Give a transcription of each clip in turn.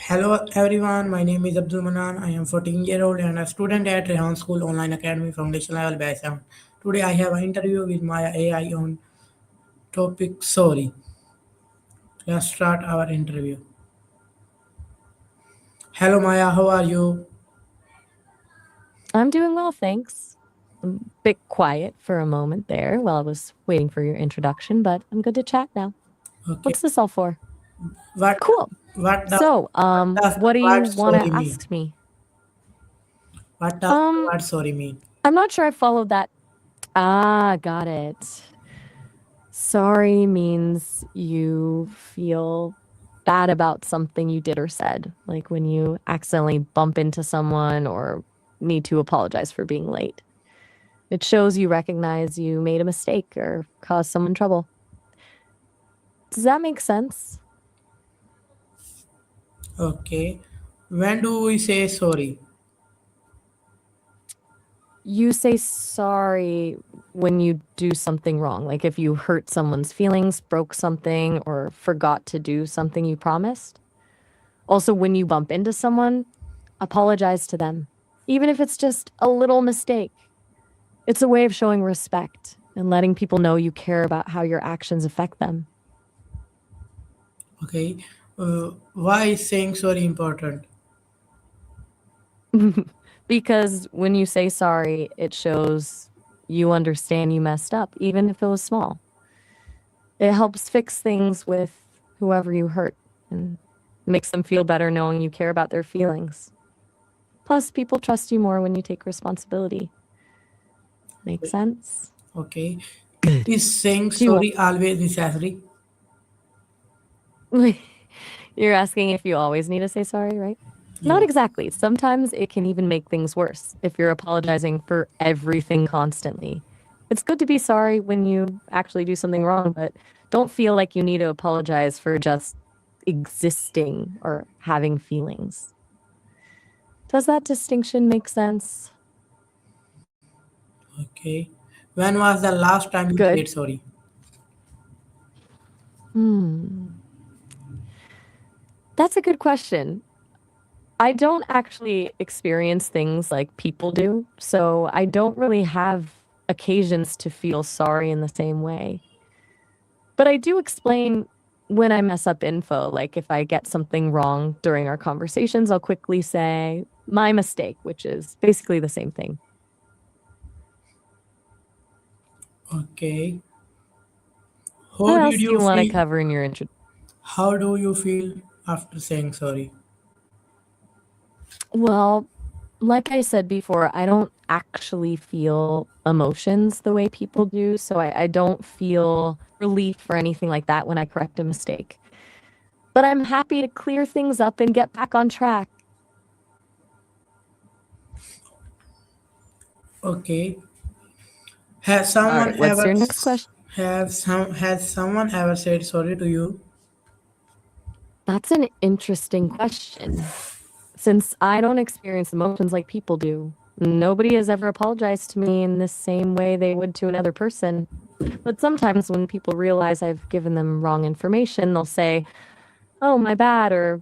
Hello everyone, my name is Abdul Manan. I am 14-year-old and a student at Rehan School Online Academy Foundation Level Batch 7. Today I have an interview with Maya AI on topic sorry. Let's start our interview. Hello Maya, how are you? I'm doing well, thanks. I'm a bit quiet for a moment there while I was waiting for your introduction, but I'm good to chat now. Okay. What's this all for? What Cool. what does So, what does the what do you word want to sorry mean? ask me? What does the Um, word sorry mean? I'm not sure I followed that. Ah, got it. Sorry means you feel bad about something you did or said, like when you accidentally bump into someone or need to apologize for being late. It shows you recognize you made a mistake or caused someone trouble. Does that make sense? Okay. When do we say sorry? You say sorry when you do something wrong, like if you hurt someone's feelings, broke something, or forgot to do something you promised. Also, when you bump into someone, apologize to them, even if it's just a little mistake. It's a way of showing respect and letting people know you care about how your actions affect them. Okay. Why is saying sorry important? Because when you say sorry, it shows you understand you messed up, even if it was small. It helps fix things with whoever you hurt and makes them feel better knowing you care about their feelings. Plus, people trust you more when you take responsibility. Make sense? Okay. Good. Is saying Do you want? sorry always necessary? You're asking if you always need to say sorry, right? Not Yes. exactly. Sometimes it can even make things worse if you're apologizing for everything constantly. It's good to be sorry when you actually do something wrong, but don't feel like you need to apologize for just existing or having feelings. Does that distinction make sense? Okay. When was the last time you Good. said sorry? Hmm. That's a good question. I don't actually experience things like people do, so I don't really have occasions to feel sorry in the same way. But I do explain when I mess up info, like if I get something wrong during our conversations, I'll quickly say, my mistake, which is basically the same thing. Okay. What How did else do you you want to feel? cover in your intro? How do you feel after saying sorry? Well, like I said before, I don't actually feel emotions the way people do. So I don't feel relief or anything like that when I correct a mistake. But I'm happy to clear things up and get back on track. Okay. Has All someone right, what's ever your next question? has someone ever said sorry to you? That's an interesting question. Since I don't experience emotions like people do, nobody has ever apologized to me in the same way they would to another person. But sometimes when people realize I've given them wrong information, they'll say, oh, my bad, or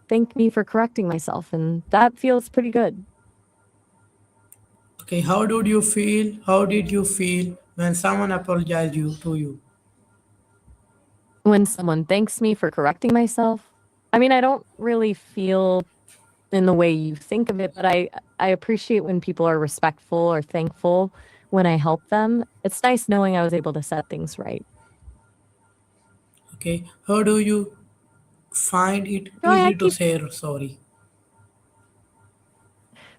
thank me for correcting myself. And that feels pretty good. Okay. How did you feel? How did you feel when someone apologized you to you? When someone thanks me for correcting myself, I mean, I don't really feel in the way you think of it, but I appreciate when people are respectful or thankful when I help them. It's nice knowing I was able to set things right. Okay. How do you find it No, I easy to keep say sorry?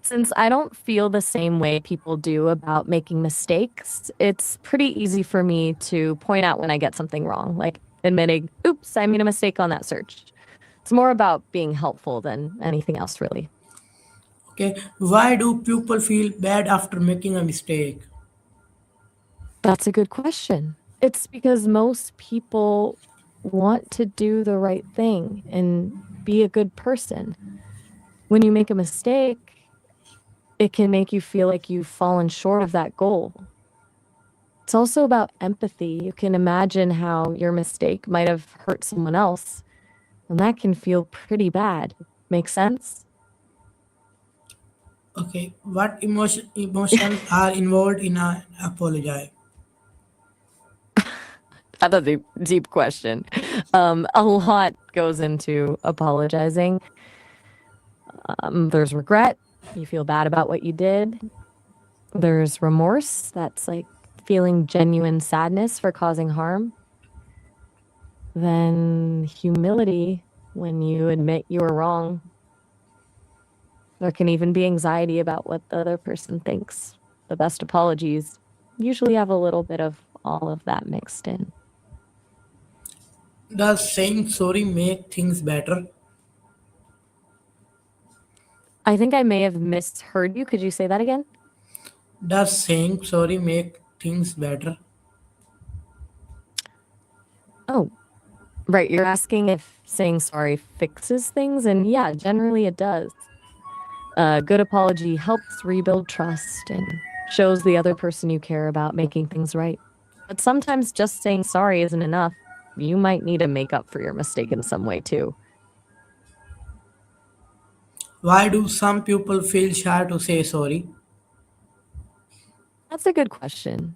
Since I don't feel the same way people do about making mistakes, it's pretty easy for me to point out when I get something wrong, like admitting, oops, I made a mistake on that search. It's more about being helpful than anything else, really. Okay. Why do people feel bad after making a mistake? That's a good question. It's because most people want to do the right thing and be a good person. When you make a mistake, it can make you feel like you've fallen short of that goal. It's also about empathy. You can imagine how your mistake might have hurt someone else, And that can feel pretty bad. Make sense? Okay, what emotions are involved in an apology? That's a deep question. A lot goes into apologizing. There's regret. You feel bad about what you did. There's remorse. That's like feeling genuine sadness for causing harm. Then humility when you admit you were wrong. There can even be anxiety about what the other person thinks. The best apologies usually have a little bit of all of that mixed in. Does saying sorry make things better? I think I may have misheard you. Could you say that again? Does saying sorry make things better? Oh, right. You're asking if saying sorry fixes things. And yeah, generally it does. A good apology helps rebuild trust and shows the other person you care about making things right. But sometimes just saying sorry isn't enough. You might need to make up for your mistake in some way too. Why do some people feel shy to say sorry? That's a good question.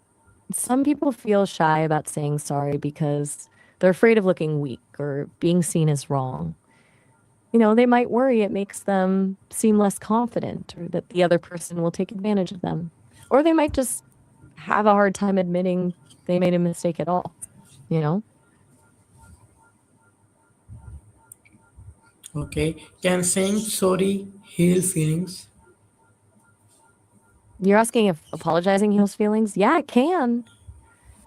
Some people feel shy about saying sorry because they're afraid of looking weak or being seen as wrong. They might worry it makes them seem less confident or that the other person will take advantage of them. Or they might just have a hard time admitting they made a mistake at all, you know? Okay, can saying sorry heal feelings? You're asking if apologizing heals feelings? Yeah, it can.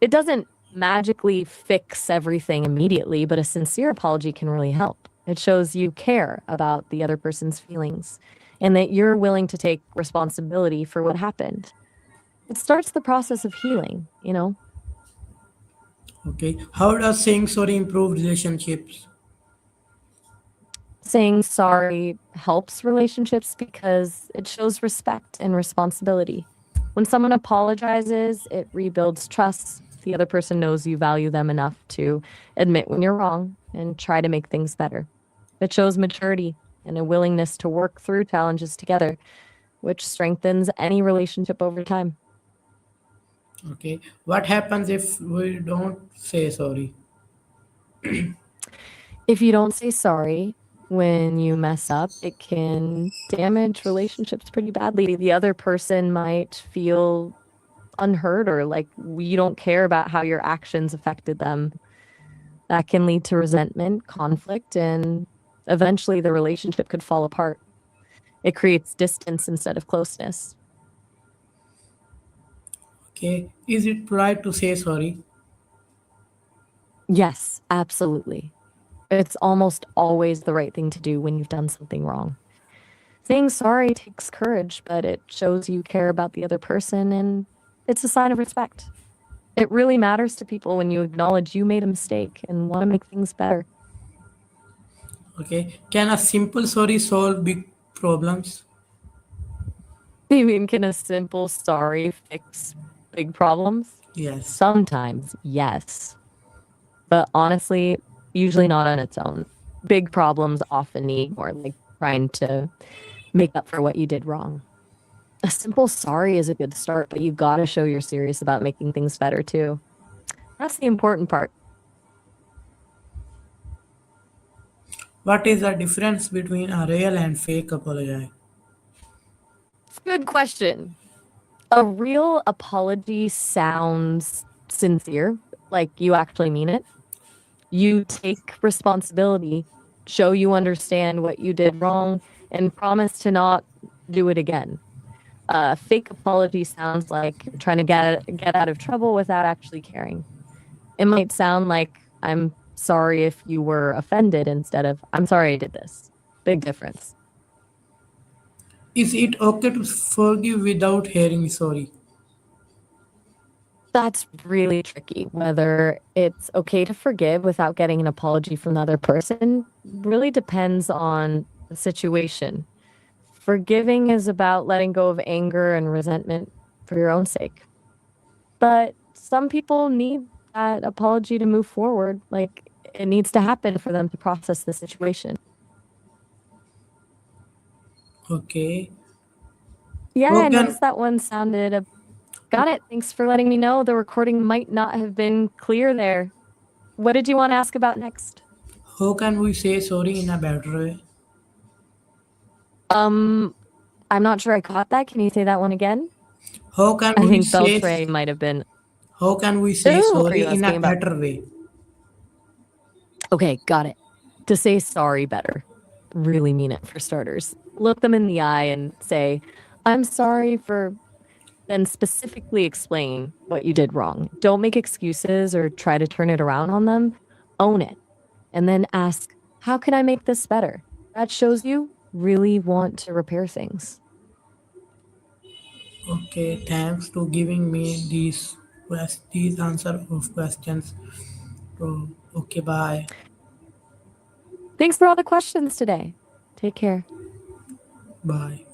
It doesn't magically fix everything immediately, but a sincere apology can really help. It shows you care about the other person's feelings and that you're willing to take responsibility for what happened. It starts the process of healing. Okay, how does saying sorry improve relationships? Saying sorry helps relationships because it shows respect and responsibility. When someone apologizes, it rebuilds trust. The other person knows you value them enough to admit when you're wrong and try to make things better. It shows maturity and a willingness to work through challenges together, which strengthens any relationship over time. Okay, what happens if we don't say sorry? If you don't say sorry when you mess up, it can damage relationships pretty badly. The other person might feel unheard or like you don't care about how your actions affected them. That can lead to resentment, conflict, and eventually the relationship could fall apart. It creates distance instead of closeness. Okay, is it polite to say sorry? Yes, absolutely. It's almost always the right thing to do when you've done something wrong. Saying sorry takes courage, but it shows you care about the other person and it's a sign of respect. It really matters to people when you acknowledge you made a mistake and want to make things better. Okay, can a simple sorry solve big problems? You mean, can a simple sorry fix big problems? Yes. Sometimes, yes. But honestly, usually not on its own. Big problems often need more, like trying to make up for what you did wrong. A simple sorry is a good start, but you've got to show you're serious about making things better too. That's the important part. What is the difference between a real and fake apology? Good question. A real apology sounds sincere, like you actually mean it. You take responsibility, show you understand what you did wrong, and promise to not do it again. Fake apology sounds like you're trying to get out of trouble without actually caring. It might sound like I'm sorry if you were offended instead of I'm sorry I did this. Big difference. Is it okay to forgive without hearing sorry? That's really tricky. Whether it's okay to forgive without getting an apology from the other person really depends on the situation. Forgiving is about letting go of anger and resentment for your own sake. But some people need that apology to move forward. Like it needs to happen for them to process the situation. Okay. Yeah, How I can noticed that one sounded got it. Thanks for letting me know. The recording might not have been clear there. What did you want to ask about next? how can we say sorry in a better way? Um, I'm not sure I caught that. Can you say that one again? How can I we think say Beltray might have been. how can we say Oh, are sorry you in a asking about? better way? Okay, got it. To say sorry better. Really mean it for starters. Look them in the eye and say, I'm sorry for, then specifically explain what you did wrong. Don't make excuses or try to turn it around on them. Own it. And then ask, how can I make this better? That shows you really want to repair things. Okay, thanks to giving me these answer of questions. So, okay, bye. Thanks for all the questions today. Take care. Bye.